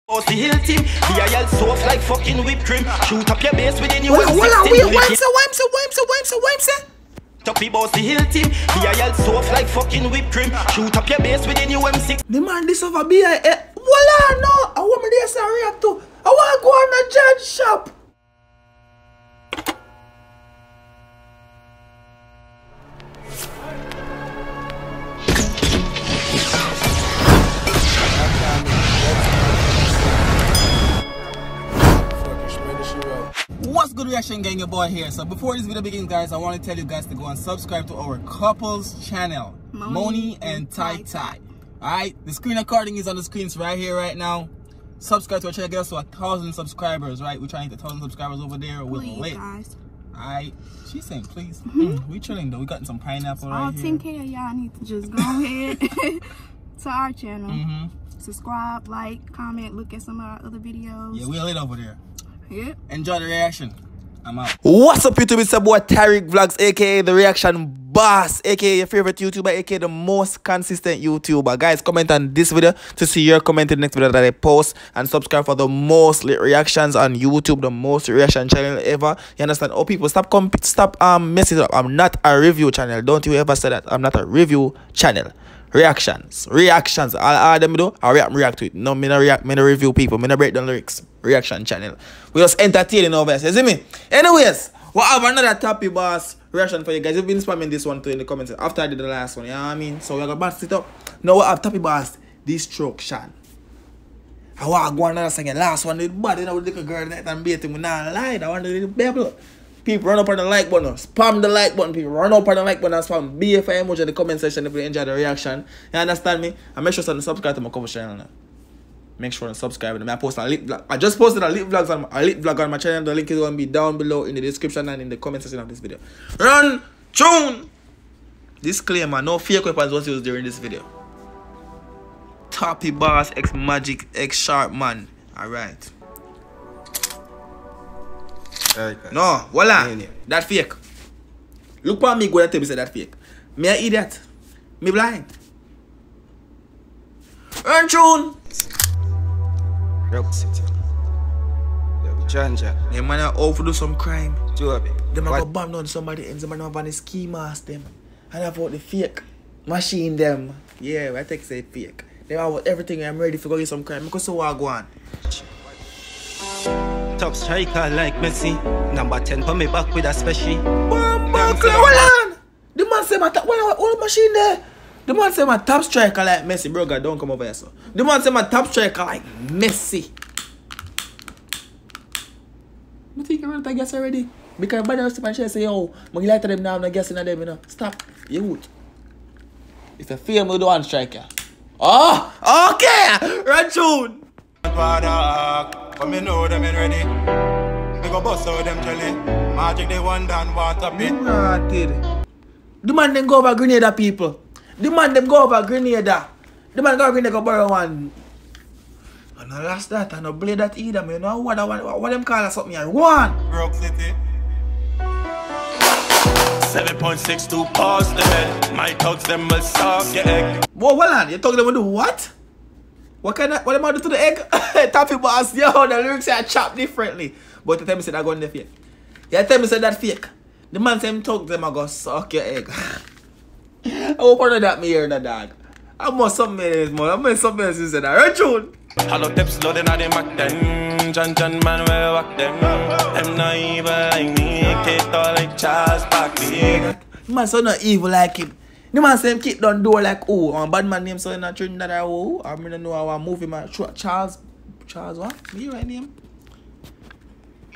The hill team, the IL soft like fucking whipped cream. Shoot up your base within you. Hold on, wait, wimps. Toppy boss the hill team, the IL soft like fucking whipped cream. Shoot up your base within you M6. The man this over be voila, no, I want me this to react to. I want to go on a judge shop. What's good, reaction gang? Your boy here. So before this video begins, guys, I want to tell you guys to go and subscribe to our couples channel, Moni and Tai. Alright, the screen recording is on the screens right here right now. Subscribe to our channel, get us to 1,000 subscribers, right? We're trying to get 1,000 subscribers over there. We're late, guys. Alright, she's saying please. We chilling though. We got some pineapple right here. All 10K, y'all need to just go ahead to our channel. Subscribe, like, comment, look at some of our other videos. Yeah, we're late over there. Yep. Enjoy the reaction. I'm out. What's up, YouTube? It's your boy Tyrekevlogs, aka the reaction boss, aka your favorite YouTuber, aka the most consistent YouTuber. Guys, comment on this video to see your comment in the next video that I post, and subscribe for the most lit reactions on YouTube, the most reaction channel ever. You understand? Oh, people, stop messing up. I'm not a review channel. Don't you ever say that. I'm not a review channel. Reactions. All them do, I react to it. No, me no react, me no review people, me no break down lyrics. Reaction channel. We just entertaining over here, you see me? Anyways, we'll have another Toppy boss reaction for you guys. You've been spamming this one too in the comments after I did the last one, you know what I mean? So we're gonna bounce it up. Now we have Toppy boss destruction. I want to go another second. Last one, the body, you know, with the girl that and baiting, we not lying. I want to do the babble. People run up on the like button, spam the like button. People run up on the like button and spam BFI emoji in the comment section if you enjoy the reaction. You understand me? And make sure to subscribe to my cover channel now. Make sure to subscribe. I post a lit vlog. I just posted a lit vlog on my channel. The link is going to be down below in the description and in the comment section of this video. Run, tune. Disclaimer: no fake weapons was used during this video. Toppy boss X Magic X SHARPMAN. Alright. No, voila. That fake. Look for me, go and tell me say that fake. Me an idiot. Me blind. Run tune. Rock City. Them man are out to do some crime. Them Them are go bomb down somebody else. Them man have on ski mask them. And have out the fake machine them. Yeah, I take say fake. They have everything. I'm ready for go get some crime. Because so I go on. Top striker like Messi. Number 10 for me back with a special. Hold on. The man say my top machine there. The man say my top striker like Messi. Bro, God, don't come over here, so. The man say my top striker like Messi. I think you're running guess already. Because by the time I say, yo, I'm going to them now, I'm not guessing at them, you know. Stop. You would. If you feel me, do one striker. Oh, okay. Run tune. But me know them ain't ready. We go bust out them jelly. Magic they one down water pit. The man them go over Grenada, people. The man them go over Grenada. The man go over Grenada go borrow one. And I lost that and I blade that either, man. You know what them call us something here? One. Rock City. 7.62 past the head. My thugs them will suck your egg. Whoa, hold on. You talking them do what? What am I do to the egg? Toppy boss, yo, the lyrics are chopped differently. But you tell me say that gun the fake. You tell me say that fake. The man say him talk them I go suck your egg. I hope I know that me hear the dog. I must something else, man. I must something else you said that. Right, June? Hello, tips loading at the Mac 10. John man, where walk them. Them not evil like me. Kate all like Charles Barkley. The man so not evil like him. The man say him kick down door like oh, and bad man name so in a Trinidad or oh. I don't know how I move him. Charles what? Me right name?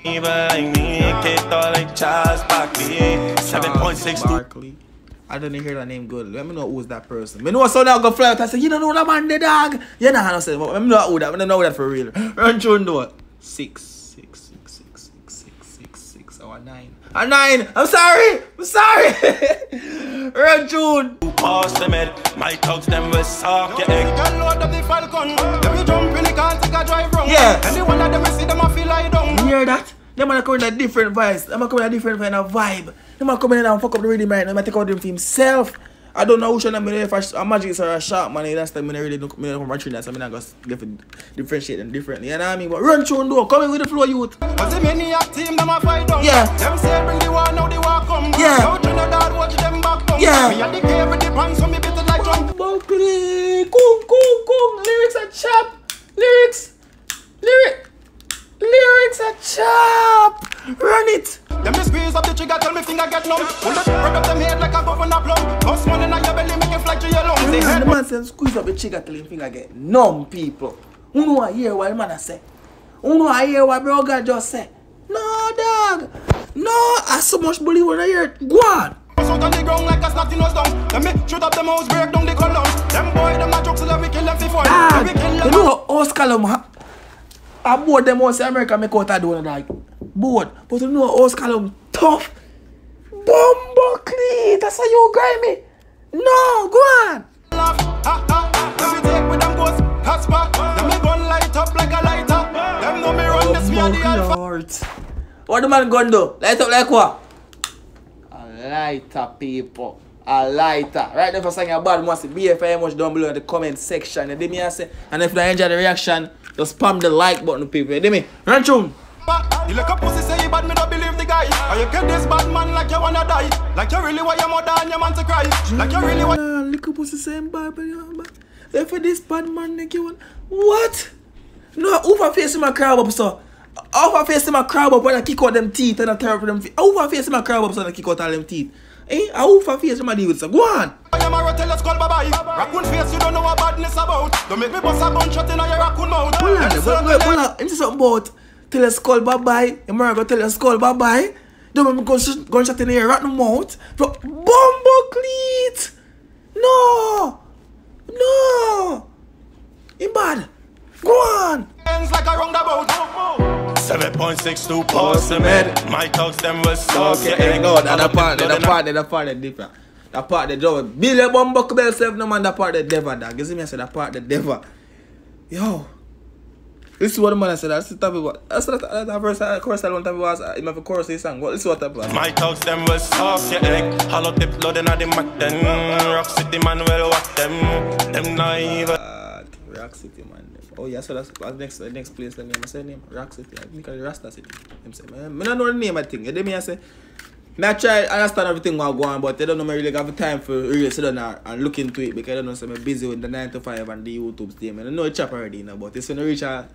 Evil like me. Kate all like Charles Barkley. 7.62. I don't hear that name good. Let me know who's that person. I know so now go fly out. I say, you don't know that man, the dog. You know how I say, let me know who that. I don't know that for real. Run through do it. 6. Or 9. A 9. I'm sorry. Run June. Pass them head. My thugs them will suck your egg. Load up the Falcon. Them you jump in the car, take a drive wrong. Yeah. And the one that them see them I feel like down. You hear that? Them man come in a different vibes. Them man come in a different kind of vibe. Them man come in and fuck up the rhythm right now. Them take out them for himself. I don't know which one I'm there for a Magic or a SHARPMAN. That's time I really don't come from Trinidad, so I'm not going to differentiate them differently. You know what I mean? But run through door, come in with the flow, youth. Cause the maniac team, them a fight down. Yeah. Them say bring the war, now the war come. Yeah. Now Trinidad watch them back down. Yeah. Me and the cave with the pants, so me beat it like drum. Buckley, kung. Lyrics are chop. Lyrics are chop. Run it. Them me squeeze up the trigger, tell me finger get numb. Pull up, spread up them head like a governor plum. Bust one in your belly, make it fly to your lungs. The man says squeeze up the trigger till him finger get numb, people. Who know I hear what the man say? Who know I hear what bro God just say? No, dog. No, I so much believe when I hear it. Go on. Out on the ground like a snotty nose down. Them me shoot up them house, break down the columns. Them boy, them a jokes, so we kill them for fun. Dog, We kill you them. know how Oscalum I board them house in America make out a do like board. But you know how Oscalum tough. Bumbleclee, that's how you grimy. No, go on. Laugh, ha, ha, ha. Them we take with them ghosts, Casper. Them me gun light up like a lighter. Them know me run this, me and the alpha. What the man gun do? Light up like what? A lighter, people. A lighter. Right there for saying a bad must be BFI much down below in the comment section. You me I say? And if you enjoy the reaction, just spam the like button, people. You me? Run tune. You look a pussy say you bad, me don't believe the guy. Or you get this bad man like you wanna die. Like you really want your mother and your man to cry. Like you really want. Little pussy saying bad, but if this bad man like you want. What? No, over face my crab up, so. Over face my crab up when I kick out them teeth and I tear up them feet. Over face my crab up so I kick out all them teeth. Eh? I over face my deal with so. Go on. I am a rotel, let's call bye-bye. Raccoon face, you don't know what badness about. Don't make me bust a gunshot in your raccoon mouth. Hold on. Let me say something about tell us call bye-bye. Your mother go tell us call bye-bye. Don't make me gunshot in your raccoon mouth. But Bumblecleat. No. In bad. Go on. Ends like a roundabout. 7.62 past the med. My talks them was soft. Okay, no, that part different. That part the devil. Billy Bumbuck Bell self no man that part the devil, dog. You see me I said that part the devil. Yo. This is what the man I said. That's the type of that's the first chorus I want to was in my chorus this song. This is what type of My talks them was soft, yeah, egg. Hollow tip loading at the Mac 10. Rock City man will walk them. Them naive. Rock City man. Oh yeah, so that's the next place the name. I say name Rock City. I think the Rasta City. Them say, man, I don't know the name of the thing. You hear me I say? I try understand everything what go on, but they don't know me really have time for really sit down and look into it because I don't know so I'm busy with the 9 to 5 and the YouTube stream. And I know it's chop already, you know, but it's when I reach a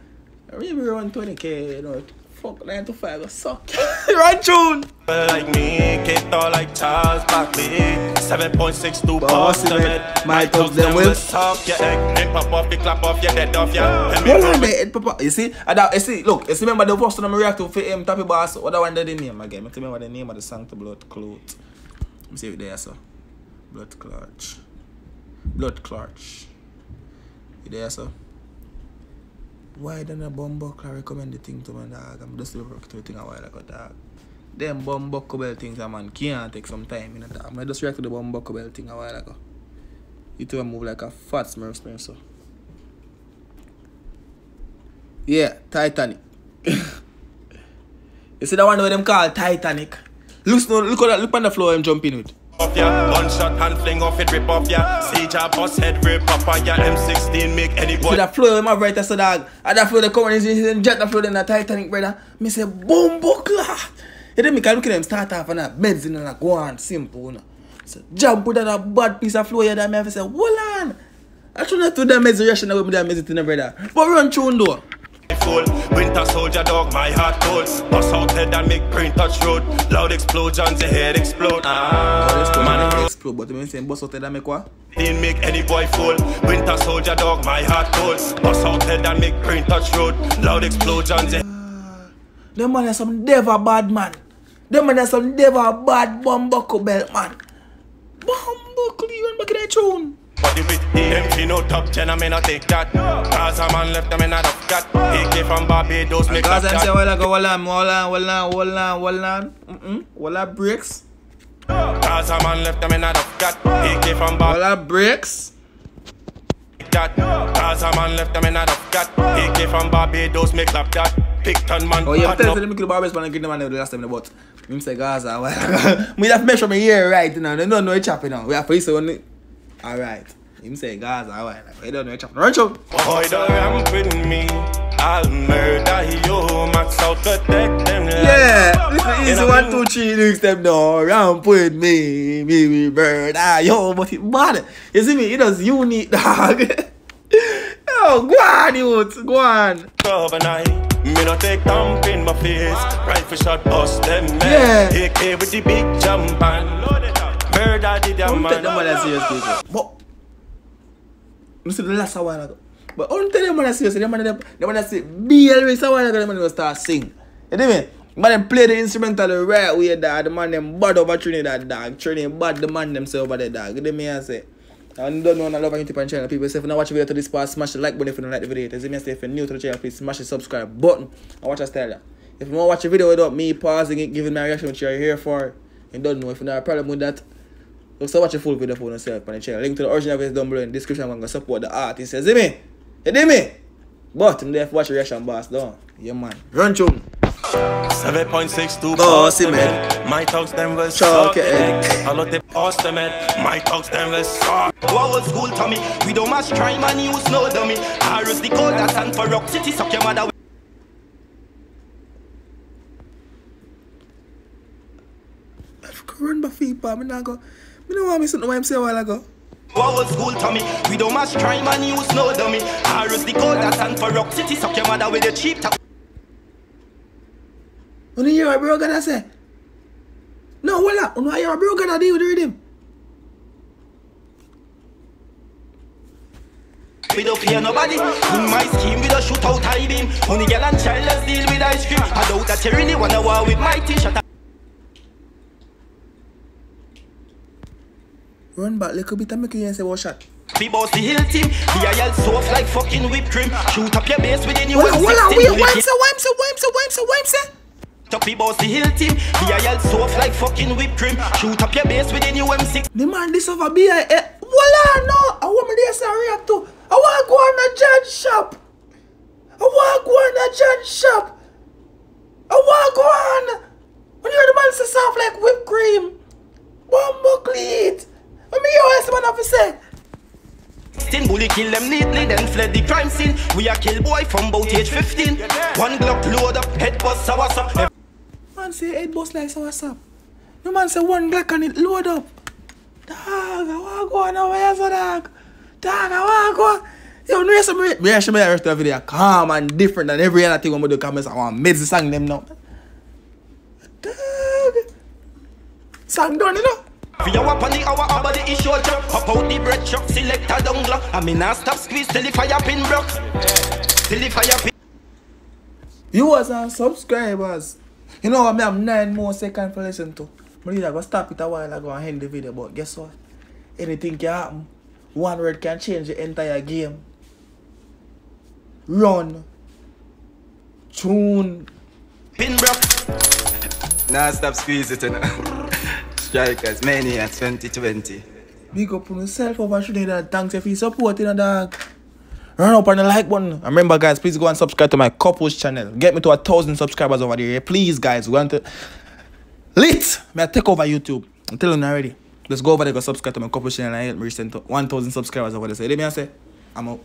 maybe around 20k, you know. Fuck 9 to 5 or suck. Run tune! Like me, kicked all like Charles Barkley. 7.62 past the med. My talks them will soft, yeah, egg. Then pop off, the clap off, yeah, dead off, yeah. hold on there, Papa. You see? Look, you see, remember the first one I react to for TOPPY Boss? What I wanted the name again? I remember the name of the song to Blood Clot. Let me see it there, so. Blood Clutch. You there, so? Why don't a Bumbuckler recommend the thing to my dog? I'm just working to the thing a while ago, dog. Them Bumbuckable things, man, can't take some time, you know, dog. I just react to the Bumbuckable thing a while ago. You two move like a fat smurf, so. Yeah, Titanic. You see that one where them call Titanic? Look on the floor I'm jumping with. Off ya, one shot hand fling off it, rip off ya. Siege a boss head rip up on ya. M16 make any boy. See that flow in my right, so dog. And that flow the coming in jet that flow in the Titanic, brother. Me say Bumbuckler. You then me can look at them start off and that beds in and go on simple, you know. So jump with that bad piece of flow here that me have to say, hold on. I should not do that measuration with me that measure to brother. But run tune though. Winter soldier dog, my heart cold. Bust out head and make brain touch road. Loud explosions, the head explode. Man explode, but you saying bust out head and make what? Didn't make any boy fall. Winter soldier dog, my heart cold. Bust out head and make brain touch road. Loud explosions. Them man are some devil bad man. Them man are some devil bad Bumbuckle belt man. Bumbuckle, you want back in that tune? Body with them fi no top 10, I may not take that. Cause a man left them in a rough cat. AK from Barbados make up that. Cause that. Hold on, bricks. Cause a man left them in a rough cat. AK from Barbados. Bricks. Cause a man left them in a rough cat. AK from Barbados make up that. Picton man. Oh, yeah, tell them to the barbers and give them the last time about. Him say Gaza. We have to measure my ear right now. They don't know it's chopping now. We have to listen only. Alright. Him say Gaza. Alright. They don't know it's chopping. Run show. Boy, don't ramp with me. I'll murder you. Max out to take them. Yeah. This is easy 1, 2, 3 next step now. Ramp with me. Me murder yo. But it bad. You see me? It does unique dog. Oh, go on, youth. Go on. Overnight. Me no take thump in my face. Rifle shot bust them men. Yeah. AK with the big jump and murder the damn man. Don't take them man serious, people. But I see the last a while ago. But don't tell them man serious. Them man say BL race a while ago. Them man will start sing. You know what I mean? Man them play the instrumental the right way, dog. The man them bad over Trinidad, dog. Trinidad bad the man themselves over there, dog. You know what I say? And don't know I love YouTube and channel. People say if you not watch the video to this part, smash the like button if you don't like the video. As I say, if you're new to the channel, please smash the subscribe button and watch us tell you. If you want to watch a video without me pausing it, giving my reaction which you're here for, you don't know. If you have a problem with that, just watch a full video for yourself on the channel. Link to the original video down below in the description. I'm going to support the artist. You see me? You see me? But I'm there for watch the reaction boss down. Yeah man. Run tune. 7.62 Bossy man. My talks them was Chalk it. I love the poster man. My talks them was soft. Old school Tommy, we don't match crime and use no dummy. Harris the code that stand for Rock City, suck your mother. Run my feet, pa. I don't want me something what I say a while ago. Old school Tommy, we don't match crime and use no dummy. Harris the code that stand for Rock City, suck your mother with a cheap top. When you hear what bro gonna say? No, hold up. When you hear what bro gonna do with the rhythm? We don't fear nobody. In my scheme, we don't shoot out high beam. Only girl and child, let's deal with ice cream. I doubt that you really wanna war with my t-shirt. Run back little bit and make you say what shot. We boss the hill team. The IL soft like fucking whipped cream. Shoot up your base with the new Hold on, wait, why him say? Toppy boss the hill team. The IL soft like fucking whipped cream. Shoot up your base with the new M6. The man this over BI. Voila, no. I want me this to react to. I want to go on a judge shop. I want to go on. When you hear the man say soft like whipped cream. Bumbo cleat. What me hear this man have to say? Bully kill them neatly, then fled the crime scene. We a kill boy from about age 15. One Glock load up, head bust, so what's up? Man say head bust like so what's up. The man say one Glock and it load up. Dog, I want to go on away so dog. Dog, I want to go. Yo, no, some reaction me the rest of the video calm and different than every other thing when we do comments. I want to mid the song them now. Dog. Song done, you know? We are up on the hour, about the issue jump. Pop out the bread truck, select a dungler. I mean, I stop squeeze till the fire pin broke. Till the fire pin. Viewers and subscribers. You know what, I have 9 more seconds to listen to. I need to go stop it a while ago and end the video, but guess what? Anything can happen. One word can change the entire game. Run. Tune. Pin broke. Now stop squeeze it, you know. Strikers, Mania 2020. Big up on yourself over Trinidad. Thanks if you support, you know, dog. Run up on the like button. And remember, guys, please go and subscribe to my couples channel. Get me to 1,000 subscribers over there. Please, guys, we want to lit. May I take over YouTube? I'm telling you already. Let's go over there, go subscribe to my couples channel and help me reach 1,000 subscribers over there. So, let me say, I'm out.